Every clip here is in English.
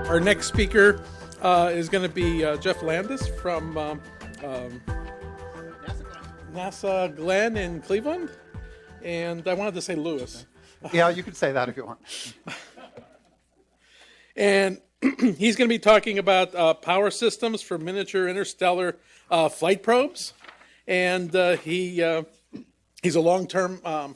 Our next speaker is going to be Jeff Landis from NASA Glenn in Cleveland. And I wanted to say Lewis. Yeah, you can say that if you want. And he's going to be talking about power systems for miniature interstellar flight probes. And he's a long-term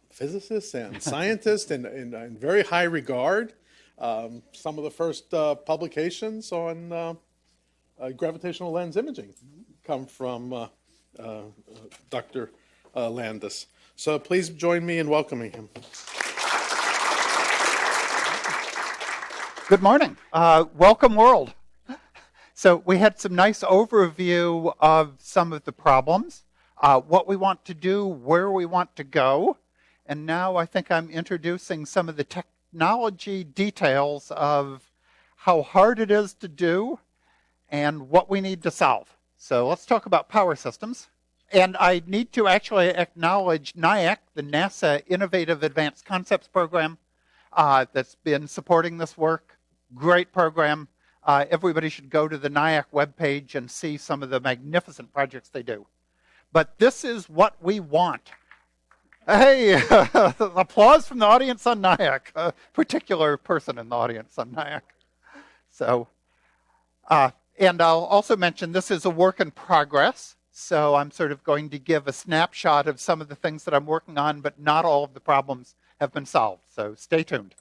physicist and scientist and in very high regard. Some of the first publications on gravitational lens imaging come from Dr. Landis. So please join me in welcoming him. Good morning. Welcome, world. So we had some nice overview of some of the problems, what we want to do, where we want to go. And now I think I'm introducing some of the technology details of how hard it is to do and what we need to solve. So let's talk about power systems. And I need to actually acknowledge NIAC, the NASA Innovative Advanced Concepts Program, that's been supporting this work. Great program. Everybody should go to the NIAC webpage and see some of the magnificent projects they do. But this is what we want. Hey, applause from the audience on NIAC, a particular person in the audience on NIAC. So, and I'll also mention this is a work in progress. So I'm sort of going to give a snapshot of some of the things that I'm working on, but not all of the problems have been solved. So stay tuned.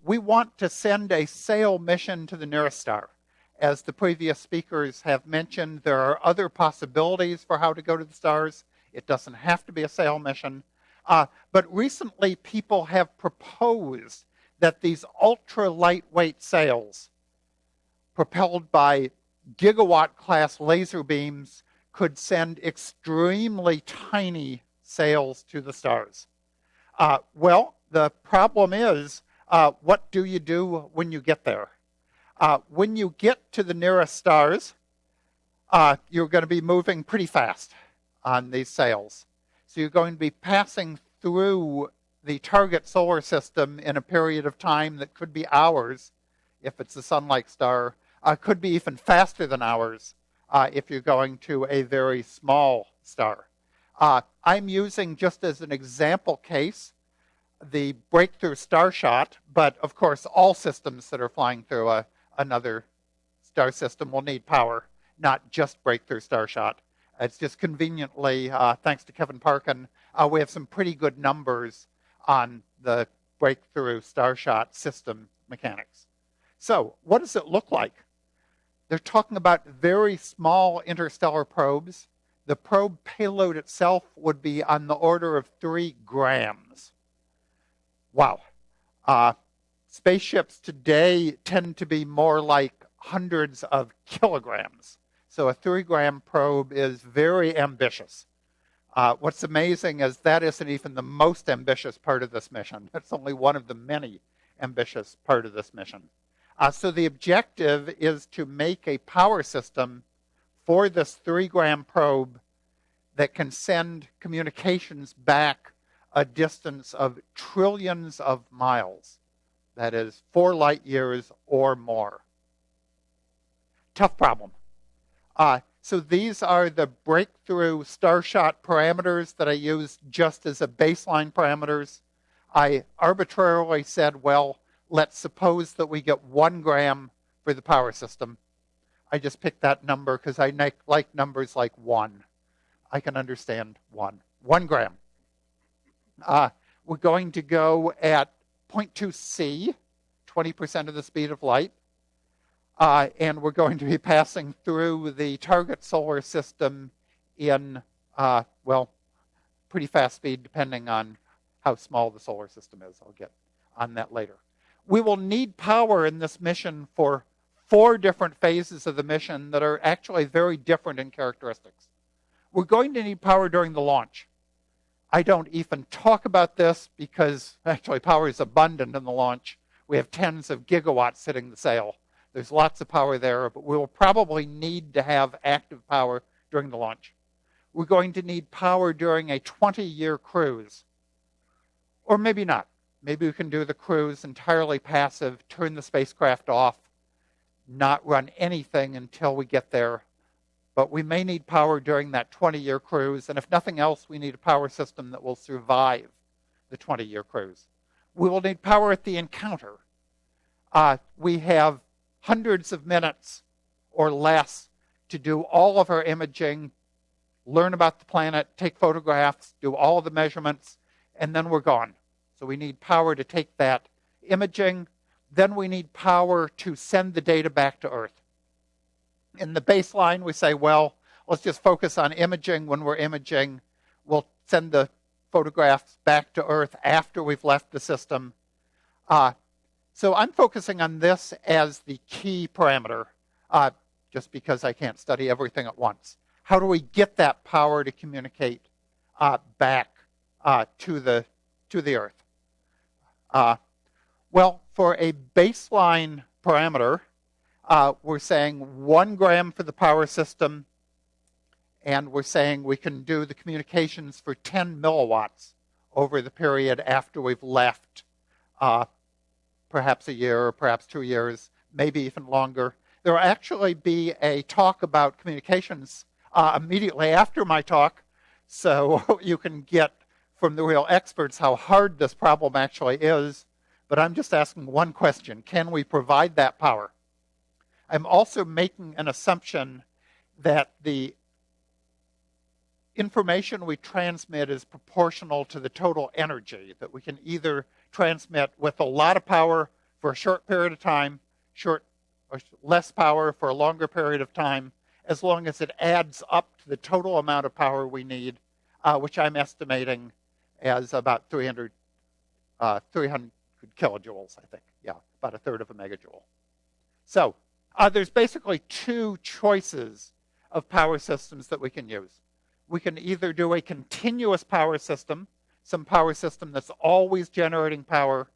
We want to send a sail mission to the nearest star. As the previous speakers have mentioned, there are other possibilities for how to go to the stars. It doesn't have to be a sail mission. But recently, people have proposed that these ultra-lightweight sails, propelled by gigawatt-class laser beams, could send extremely tiny sails to the stars. Well, the problem is, what do you do when you get there? When you get to the nearest stars, you're going to be moving pretty fast on these sails. So you're going to be passing through the target solar system in a period of time that could be hours, if it's a sun-like star, could be even faster than hours if you're going to a very small star. I'm using, just as an example case, the Breakthrough Starshot, but of course all systems that are flying through another star system will need power, not just Breakthrough Starshot. It's just conveniently, thanks to Kevin Parkin, we have some pretty good numbers on the Breakthrough Starshot system mechanics. So what does it look like? They're talking about very small interstellar probes. The probe payload itself would be on the order of 3 grams. Wow. Spaceships today tend to be more like hundreds of kilograms. So a 3-gram probe is very ambitious. What's amazing is that isn't even the most ambitious part of this mission. It's only one of the many ambitious part of this mission. So the objective is to make a power system for this 3-gram probe that can send communications back a distance of trillions of miles. That is 4 light years or more. Tough problem. So these are the Breakthrough Starshot parameters that I used just as a baseline parameters. I arbitrarily said, well, let's suppose that we get 1 gram for the power system. I just picked that number because I like numbers like 1. I can understand 1. 1 gram. We're going to go at 0.2 C, 20% of the speed of light. And we're going to be passing through the target solar system in, well, pretty fast speed depending on how small the solar system is. I'll get on that later. We will need power in this mission for 4 different phases of the mission that are actually very different in characteristics. We're going to need power during the launch. I don't even talk about this because actually power is abundant in the launch. We have tens of gigawatts sitting the sail. There's lots of power there, but we'll probably need to have active power during the launch. We're going to need power during a 20-year cruise. Or maybe not. Maybe we can do the cruise entirely passive, turn the spacecraft off, not run anything until we get there. But we may need power during that 20-year cruise, and if nothing else, we need a power system that will survive the 20-year cruise. We will need power at the encounter. We have hundreds of minutes or less to do all of our imaging, learn about the planet, take photographs, do all of the measurements, and then we're gone. So we need power to take that imaging. Then we need power to send the data back to Earth. In the baseline, we say, well, let's just focus on imaging. When we're imaging, we'll send the photographs back to Earth after we've left the system. So I'm focusing on this as the key parameter, just because I can't study everything at once. How do we get that power to communicate back to the Earth? Well, for a baseline parameter, we're saying 1 gram for the power system, and we're saying we can do the communications for 10 milliwatts over the period after we've left, perhaps a year or perhaps 2 years, maybe even longer. There will actually be a talk about communications immediately after my talk, so you can get from the real experts how hard this problem actually is. But I'm just asking one question: can we provide that power? I'm also making an assumption that the information we transmit is proportional to the total energy, that we can either transmit with a lot of power for a short period of time, short or less power for a longer period of time, as long as it adds up to the total amount of power we need, which I'm estimating as about 300 kilojoules, I think. Yeah, about a third of a megajoule. So there's basically 2 choices of power systems that we can use. We can either do a continuous power system, some power system that's always generating power,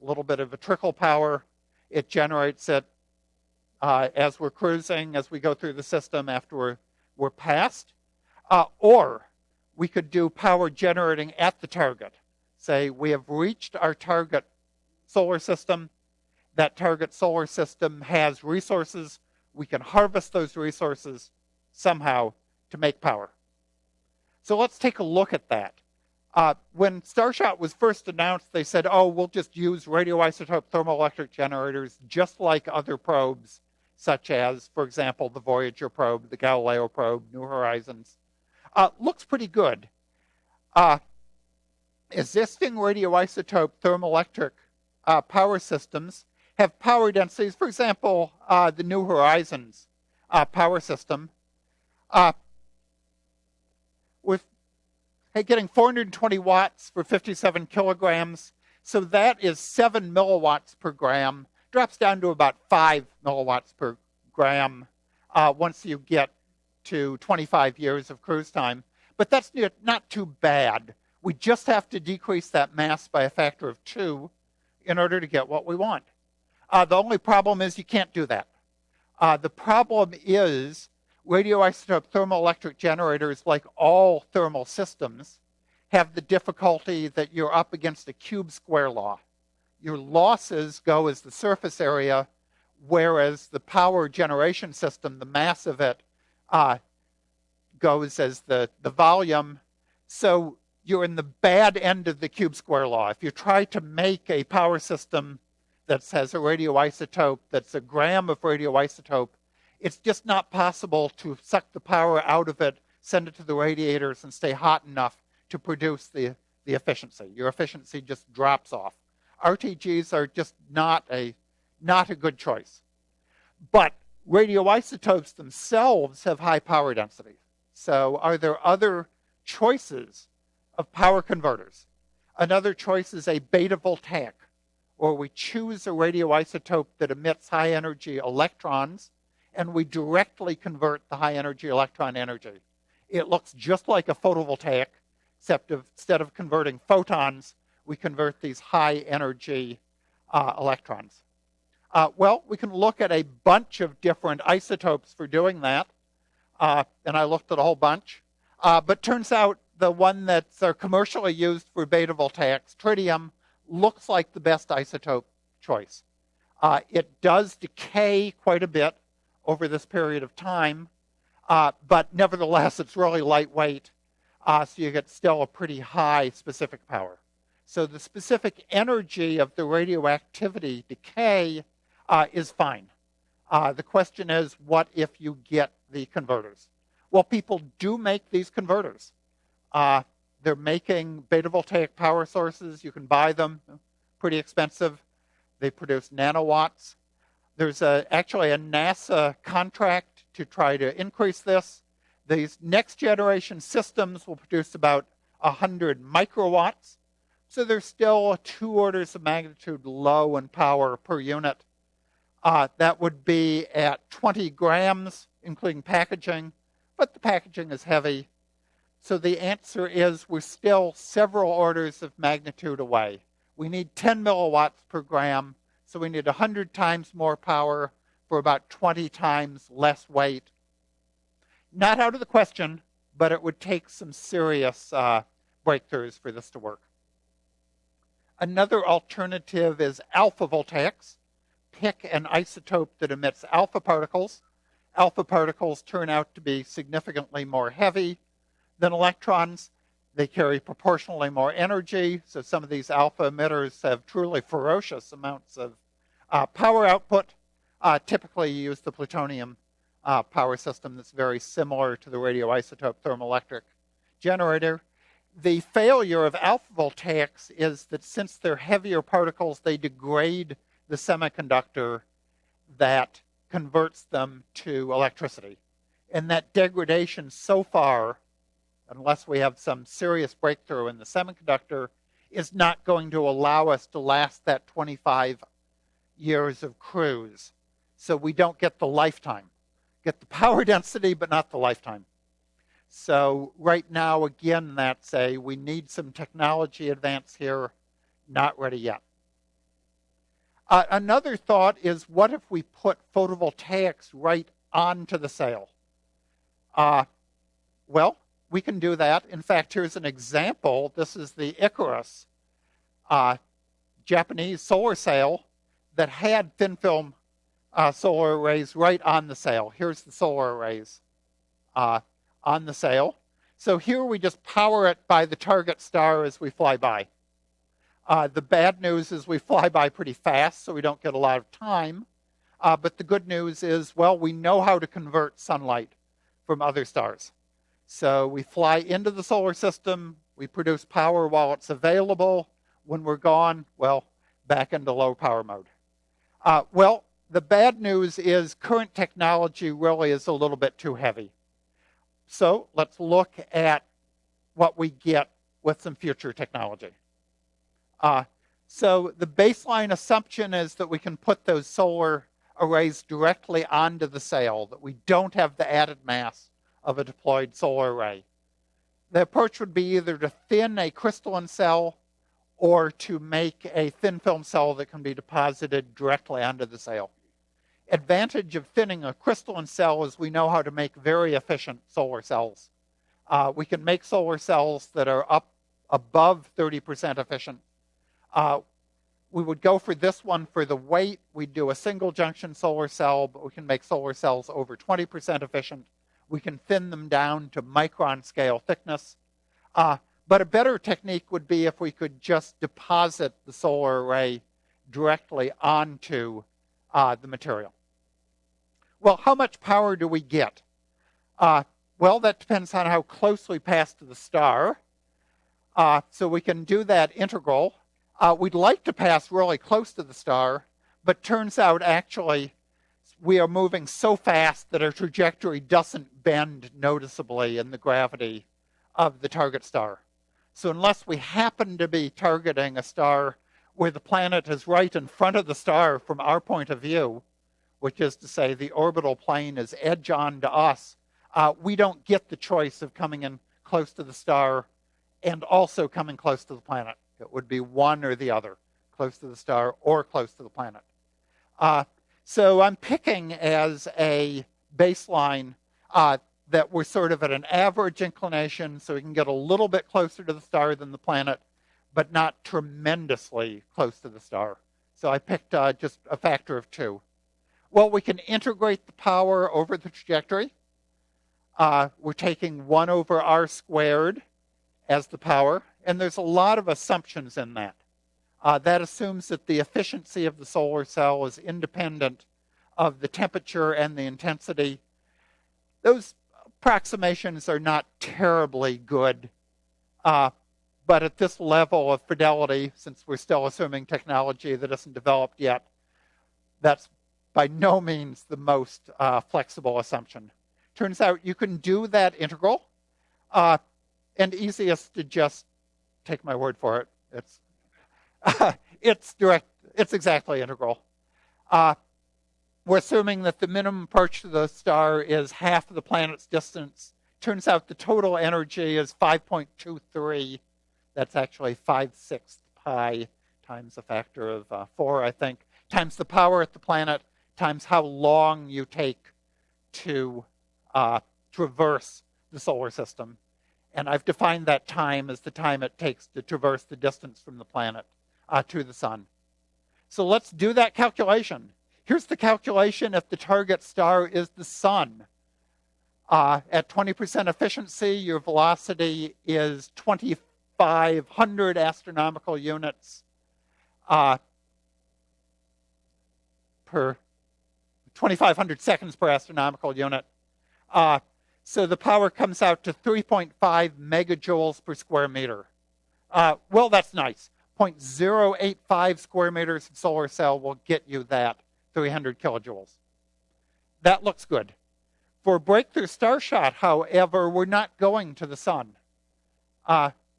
a little bit of a trickle power. It generates it as we're cruising, as we go through the system after we're past. Or we could do power generating at the target. Say we have reached our target solar system. That target solar system has resources. We can harvest those resources somehow to make power. So let's take a look at that. When Starshot was first announced, they said, oh, we'll just use radioisotope thermoelectric generators just like other probes, such as, for example, the Voyager probe, the Galileo probe, New Horizons. Looks pretty good. Existing radioisotope thermoelectric power systems have power densities. For example, the New Horizons power system, with getting 420 watts for 57 kilograms. So that is 7 milliwatts per gram. Drops down to about 5 milliwatts per gram once you get to 25 years of cruise time. But that's not too bad. We just have to decrease that mass by a factor of 2 in order to get what we want. The only problem is you can't do that. The problem is radioisotope thermoelectric generators, like all thermal systems, have the difficulty that you're up against a cube square law. Your losses go as the surface area, whereas the power generation system, the mass of it, goes as the volume. So you're in the bad end of the cube square law. If you try to make a power system that has a radioisotope that's a gram of radioisotope, it's just not possible to suck the power out of it, send it to the radiators, and stay hot enough to produce the efficiency. Your efficiency just drops off. RTGs are just not a good choice. But radioisotopes themselves have high power density. So are there other choices of power converters? Another choice is a beta-voltaic, or we choose a radioisotope that emits high energy electrons, and we directly convert the high energy electron energy. It looks just like a photovoltaic, except instead of converting photons, we convert these high energy electrons. Well, we can look at a bunch of different isotopes for doing that, and I looked at a whole bunch. But turns out the one that's commercially used for beta voltaics, tritium, looks like the best isotope choice. It does decay quite a bit over this period of time, but nevertheless, it's really lightweight, so you get still a pretty high specific power. So the specific energy of the radioactivity decay is fine. The question is, what if you get the converters? Well, people do make these converters. They're making beta voltaic power sources. You can buy them, pretty expensive. They produce nanowatts. There's actually a NASA contract to try to increase this. These next generation systems will produce about 100 microwatts. So they're still 2 orders of magnitude low in power per unit. That would be at 20 grams, including packaging, but the packaging is heavy. So the answer is we're still several orders of magnitude away. We need 10 milliwatts per gram, so we need 100 times more power for about 20 times less weight. Not out of the question, but it would take some serious breakthroughs for this to work. Another alternative is alphavoltaics. Pick an isotope that emits alpha particles. Alpha particles turn out to be significantly more heavy than electrons. They carry proportionally more energy, so some of these alpha emitters have truly ferocious amounts of power output. Typically, you use the plutonium power system that's very similar to the radioisotope thermoelectric generator. The failure of alphavoltaics is that since they're heavier particles, they degrade the semiconductor that converts them to electricity. And that degradation so far, unless we have some serious breakthrough in the semiconductor, is not going to allow us to last that 25 years of cruise. So we don't get the lifetime. Get the power density, but not the lifetime. So right now, again, that's we need some technology advance here, not ready yet. Another thought is, what if we put photovoltaics right onto the sail? Well, we can do that. In fact, here's an example. This is the Icarus Japanese solar sail that had thin film solar arrays right on the sail. Here's the solar arrays on the sail. So here we just power it by the target star as we fly by. The bad news is we fly by pretty fast, so we don't get a lot of time. But the good news is, well, we know how to convert sunlight from other stars. So we fly into the solar system, we produce power while it's available. When we're gone, well, back into low power mode. Well, the bad news is current technology really is a little bit too heavy. So let's look at what we get with some future technology. So the baseline assumption is that we can put those solar arrays directly onto the sail, that we don't have the added mass of a deployed solar array. The approach would be either to thin a crystalline cell or to make a thin film cell that can be deposited directly onto the sail. Advantage of thinning a crystalline cell is we know how to make very efficient solar cells. We can make solar cells that are up above 30% efficient. We would go for this one for the weight. We'd do a single junction solar cell, but we can make solar cells over 20% efficient. We can thin them down to micron scale thickness. But a better technique would be if we could just deposit the solar array directly onto the material. Well, how much power do we get? Well, that depends on how close we pass to the star. So we can do that integral. We'd like to pass really close to the star, but turns out actually we are moving so fast that our trajectory doesn't bend noticeably in the gravity of the target star. So unless we happen to be targeting a star where the planet is right in front of the star from our point of view, which is to say the orbital plane is edge on to us, we don't get the choice of coming in close to the star and also coming close to the planet. It would be one or the other, close to the star or close to the planet. So I'm picking as a baseline that we're sort of at an average inclination, so we can get a little bit closer to the star than the planet, but not tremendously close to the star. So I picked just a factor of 2. Well, we can integrate the power over the trajectory. We're taking 1 over r squared as the power, and there's a lot of assumptions in that. That assumes that the efficiency of the solar cell is independent of the temperature and the intensity. Those approximations are not terribly good, but at this level of fidelity, since we're still assuming technology that isn't developed yet, that's by no means the most flexible assumption. Turns out you can do that integral, and easiest to just take my word for it. It's direct. It's exactly integral. We're assuming that the minimum approach to the star is half of the planet's distance. Turns out the total energy is 5.23. That's actually 5/6 pi times a factor of 4, I think, times the power at the planet, times how long you take to traverse the solar system. And I've defined that time as the time it takes to traverse the distance from the planet to the sun. So let's do that calculation. Here's the calculation if the target star is the sun. At 20% efficiency, your velocity is 2,500 astronomical units per 2,500 seconds per astronomical unit. So the power comes out to 3.5 megajoules per square meter. Well, that's nice. 0.085 square meters of solar cell will get you that 300 kilojoules. That looks good. For Breakthrough Starshot, however, we're not going to the sun.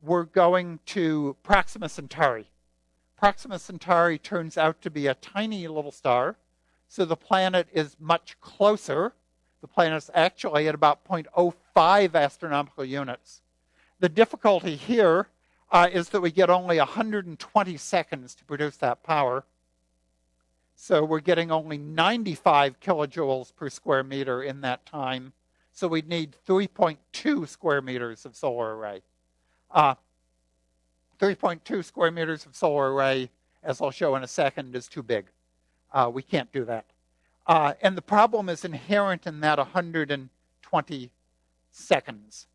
We're going to Proxima Centauri. Proxima Centauri turns out to be a tiny little star, so the planet is much closer. The planet's actually at about 0.05 astronomical units. The difficulty here is that we get only 120 seconds to produce that power. So we're getting only 95 kilojoules per square meter in that time. So we'd need 3.2 square meters of solar array. 3.2 square meters of solar array, as I'll show in a second, is too big. We can't do that. And the problem is inherent in that 120 seconds.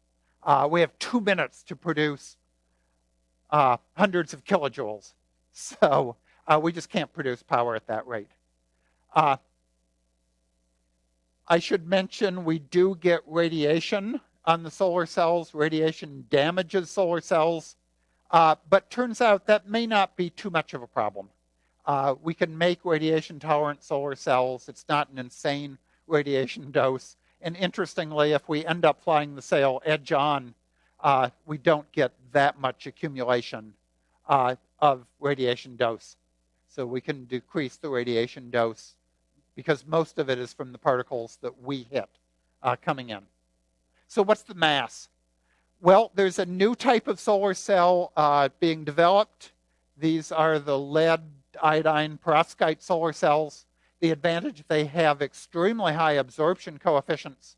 We have 2 minutes to produce hundreds of kilojoules. So we just can't produce power at that rate. I should mention we do get radiation on the solar cells. Radiation damages solar cells. But turns out that may not be too much of a problem. We can make radiation-tolerant solar cells. It's not an insane radiation dose. And interestingly, if we end up flying the sail edge on, we don't get that much accumulation of radiation dose. So we can decrease the radiation dose because most of it is from the particles that we hit coming in. So what's the mass? Well, there's a new type of solar cell being developed. These are the lead iodine perovskite solar cells. The advantage, they have extremely high absorption coefficients.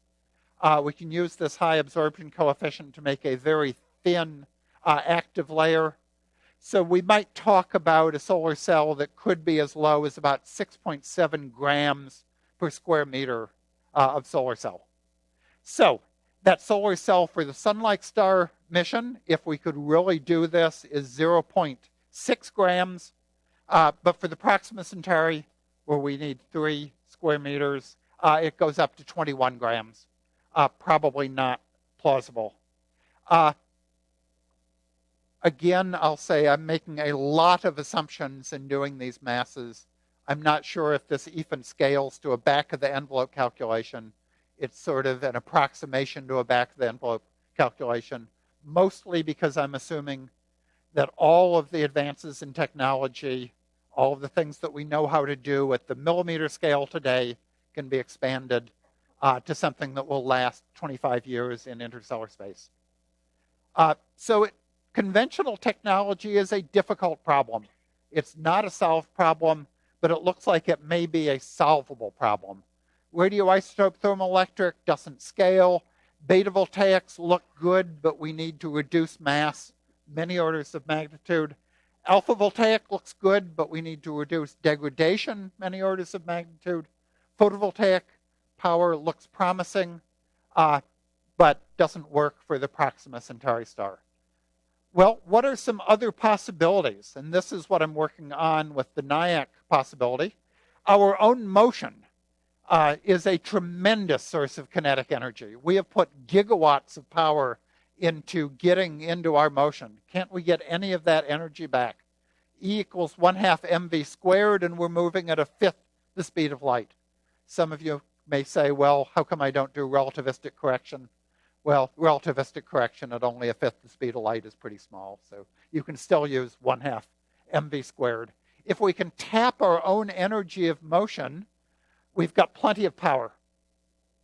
We can use this high absorption coefficient to make a very thin active layer. So we might talk about a solar cell that could be as low as about 6.7 grams per square meter of solar cell. So that solar cell for the Sun-like star mission, if we could really do this, is 0.6 grams. But for the Proxima Centauri, where we need 3 square meters, it goes up to 21 grams. Probably not plausible. Again, I'll say I'm making a lot of assumptions in doing these masses. I'm not sure if this even scales to a back-of-the-envelope calculation. It's sort of an approximation to a back-of-the-envelope calculation, mostly because I'm assuming that all of the advances in technology, all of the things that we know how to do at the millimeter scale today can be expanded to something that will last 25 years in interstellar space. Conventional technology is a difficult problem. It's not a solved problem, but it looks like it may be a solvable problem. Radioisotope thermoelectric doesn't scale. Beta voltaics look good, but we need to reduce mass many orders of magnitude. Alphavoltaic looks good, but we need to reduce degradation many orders of magnitude. Photovoltaic power looks promising, but doesn't work for the Proxima Centauri star. Well, what are some other possibilities? And this is what I'm working on with the NIAC possibility. Our own motion is a tremendous source of kinetic energy. We have put gigawatts of power into getting into our motion. Can't we get any of that energy back? E equals 1/2 mv squared, and we're moving at 1/5 the speed of light. Some of you may say, well, how come I don't do relativistic correction? Well, relativistic correction at only 1/5 the speed of light is pretty small, so you can still use 1/2 mv squared. If we can tap our own energy of motion, we've got plenty of power.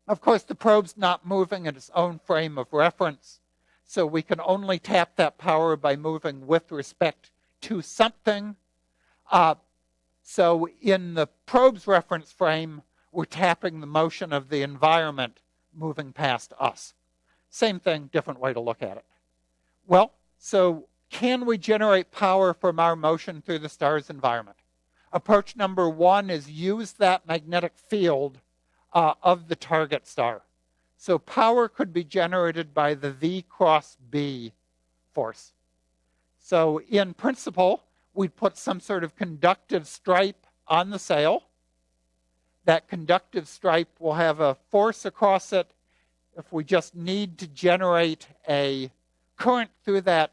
Of course, the probe's not moving in its own frame of reference, so we can only tap that power by moving with respect to something. So in the probe's reference frame, we're tapping the motion of the environment moving past us. Same thing, different way to look at it. Well, so can we generate power from our motion through the star's environment? Approach number one is use that magnetic field of the target star. So power could be generated by the V cross B force. So in principle, we'd put some sort of conductive stripe on the sail. That conductive stripe will have a force across it. If we just need to generate a current through that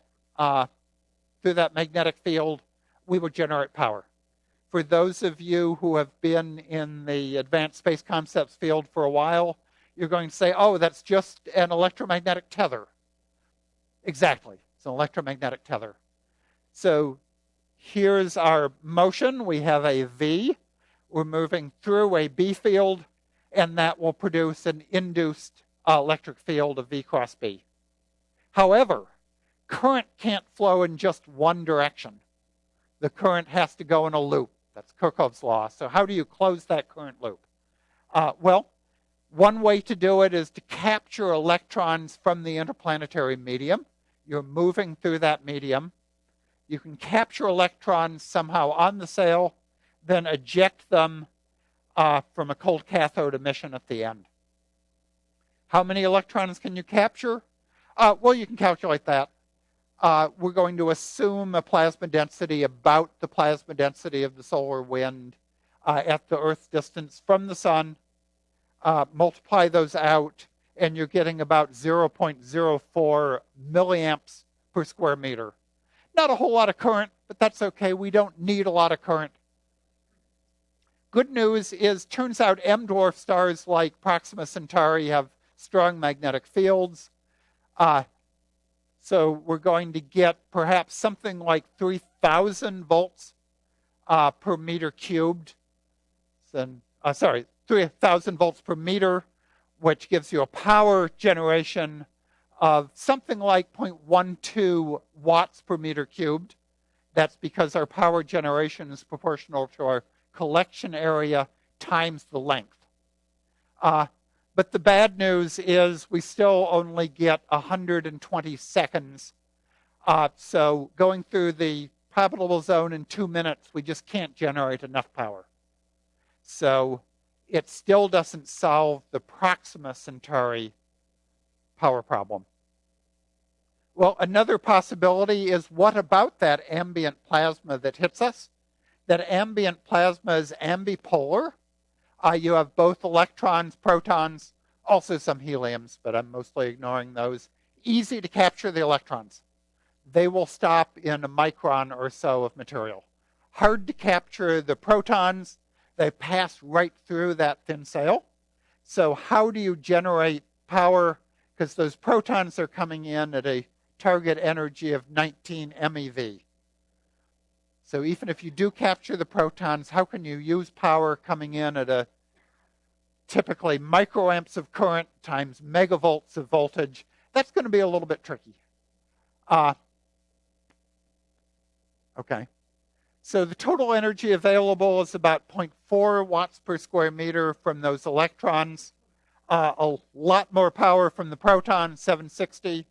magnetic field, we would generate power. For those of you who have been in the advanced space concepts field for a while, you're going to say, oh, that's just an electromagnetic tether. Exactly, it's an electromagnetic tether. So here's our motion. We have a V. We're moving through a B field, and that will produce an induced electric field of V cross B. However, current can't flow in just one direction. The current has to go in a loop. That's Kirchhoff's law. So how do you close that current loop? Well, one way to do it is to capture electrons from the interplanetary medium. You're moving through that medium. You can capture electrons somehow on the sail, then eject them from a cold cathode emission at the end. How many electrons can you capture? Well, you can calculate that. We're going to assume a plasma density about the plasma density of the solar wind at the Earth's distance from the sun. Multiply those out, and you're getting about 0.04 milliamps per square meter. Not a whole lot of current, but that's okay. We don't need a lot of current. Good news is, turns out M-dwarf stars like Proxima Centauri have strong magnetic fields. So we're going to get perhaps something like 3,000 volts per meter cubed. 3,000 volts per meter, which gives you a power generation of something like 0.12 watts per meter cubed. That's because our power generation is proportional to our collection area times the length. But the bad news is we still only get 120 seconds. So going through the habitable zone in 2 minutes, we just can't generate enough power. So it still doesn't solve the Proxima Centauri power problem. Well, another possibility is, what about that ambient plasma that hits us? That ambient plasma is ambipolar. You have both electrons, protons, also some heliums, but I'm mostly ignoring those. Easy to capture the electrons. They will stop in a micron or so of material. Hard to capture the protons. They pass right through that thin sail. So how do you generate power? Because those protons are coming in at a target energy of 19 MeV. So even if you do capture the protons, how can you use power coming in at a typically microamps of current times megavolts of voltage? That's going to be a little bit tricky. Okay. So the total energy available is about 0.4 watts per square meter from those electrons. A lot more power from the protons, 760.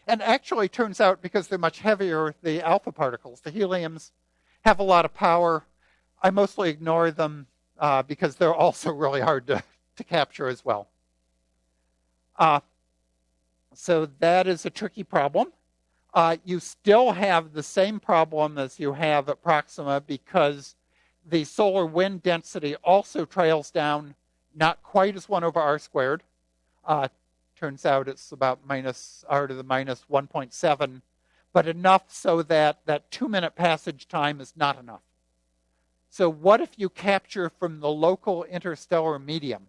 And actually, turns out, because they're much heavier, the alpha particles, the heliums, have a lot of power. I mostly ignore them because they're also really hard to capture as well. So that is a tricky problem. You still have the same problem as you have at Proxima because the solar wind density also trails down, not quite as 1 over r squared. Turns out it's about minus r to the minus 1.7, but enough so that that 2-minute passage time is not enough. So what if you capture from the local interstellar medium?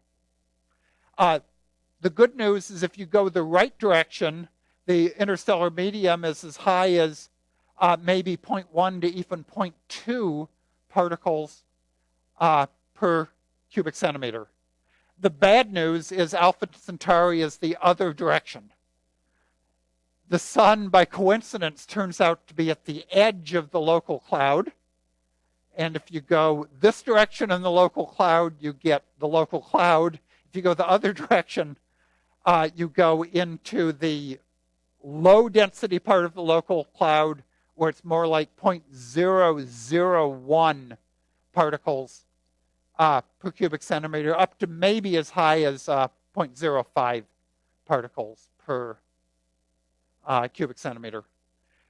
The good news is if you go the right direction, the interstellar medium is as high as maybe 0.1 to even 0.2 particles per cubic centimeter. The bad news is Alpha Centauri is the other direction. The sun, by coincidence, turns out to be at the edge of the local cloud. And if you go this direction in the local cloud, you get the local cloud. If you go the other direction, you go into the low density part of the local cloud, where it's more like 0.001 particles per cubic centimeter, up to maybe as high as 0.05 particles per cubic centimeter.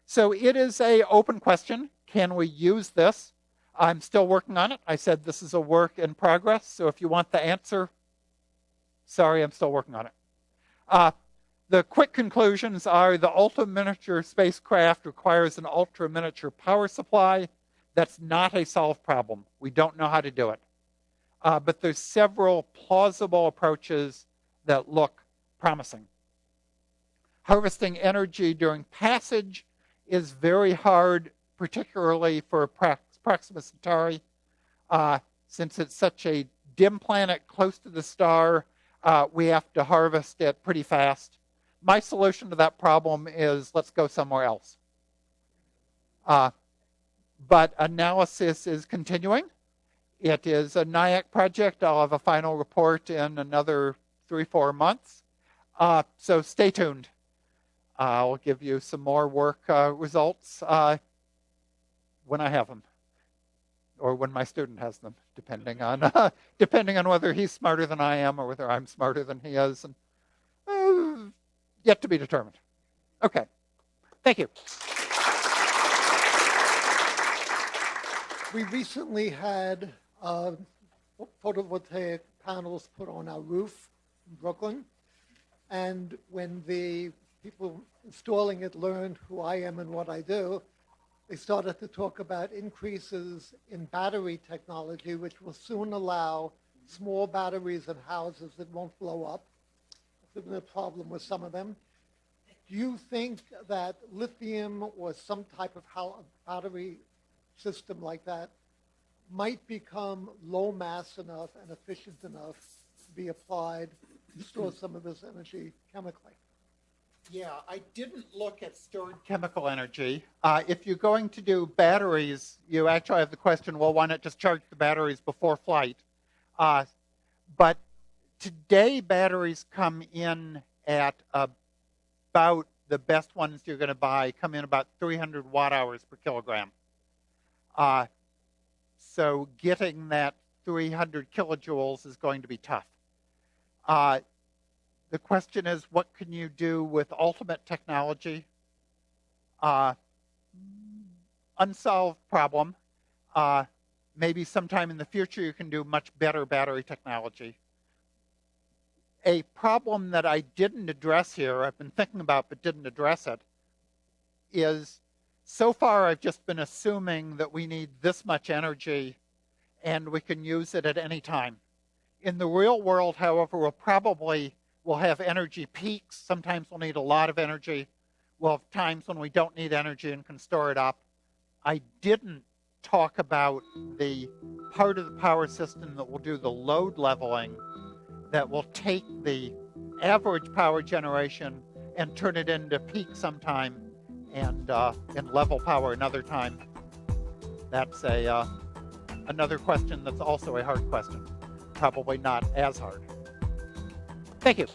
So it is an open question. Can we use this? I'm still working on it. I said this is a work in progress. So if you want the answer, sorry, I'm still working on it. The quick conclusions are the ultra-miniature spacecraft requires an ultra-miniature power supply. That's not a solved problem. We don't know how to do it. But there's several plausible approaches that look promising. Harvesting energy during passage is very hard, particularly for Proxima Centauri. Since it's such a dim planet close to the star, we have to harvest it pretty fast. My solution to that problem is let's go somewhere else. But analysis is continuing. It is a NIAC project. I'll have a final report in another 3-4 months. So stay tuned. I'll give you some more work results when I have them, or when my student has them, depending on whether he's smarter than I am or whether I'm smarter than he is, and yet to be determined. Okay, thank you. We recently had photovoltaic panels put on our roof in Brooklyn, and when the people installing it learned who I am and what I do, they started to talk about increases in battery technology, which will soon allow small batteries in houses that won't blow up. There's been a problem with some of them. Do you think that lithium or some type of battery system like that might become low mass enough and efficient enough to be applied to store some of this energy chemically? Yeah, I didn't look at stored chemical energy. If you're going to do batteries, you actually have the question, well, why not just charge the batteries before flight? But today, batteries come in at about, the best ones you're going to buy come in about 300 watt hours per kilogram. So getting that 300 kilojoules is going to be tough. The question is, what can you do with ultimate technology? Unsolved problem. Maybe sometime in the future you can do much better battery technology. A problem that I didn't address here, I've been thinking about but didn't address it, is so far I've just been assuming that we need this much energy and we can use it at any time. In the real world, however, we'll have energy peaks. Sometimes we'll need a lot of energy. We'll have times when we don't need energy and can store it up. I didn't talk about the part of the power system that will do the load leveling, that will take the average power generation and turn it into peak sometime and level power another time. That's another question that's also a hard question. Probably not as hard. Thank you.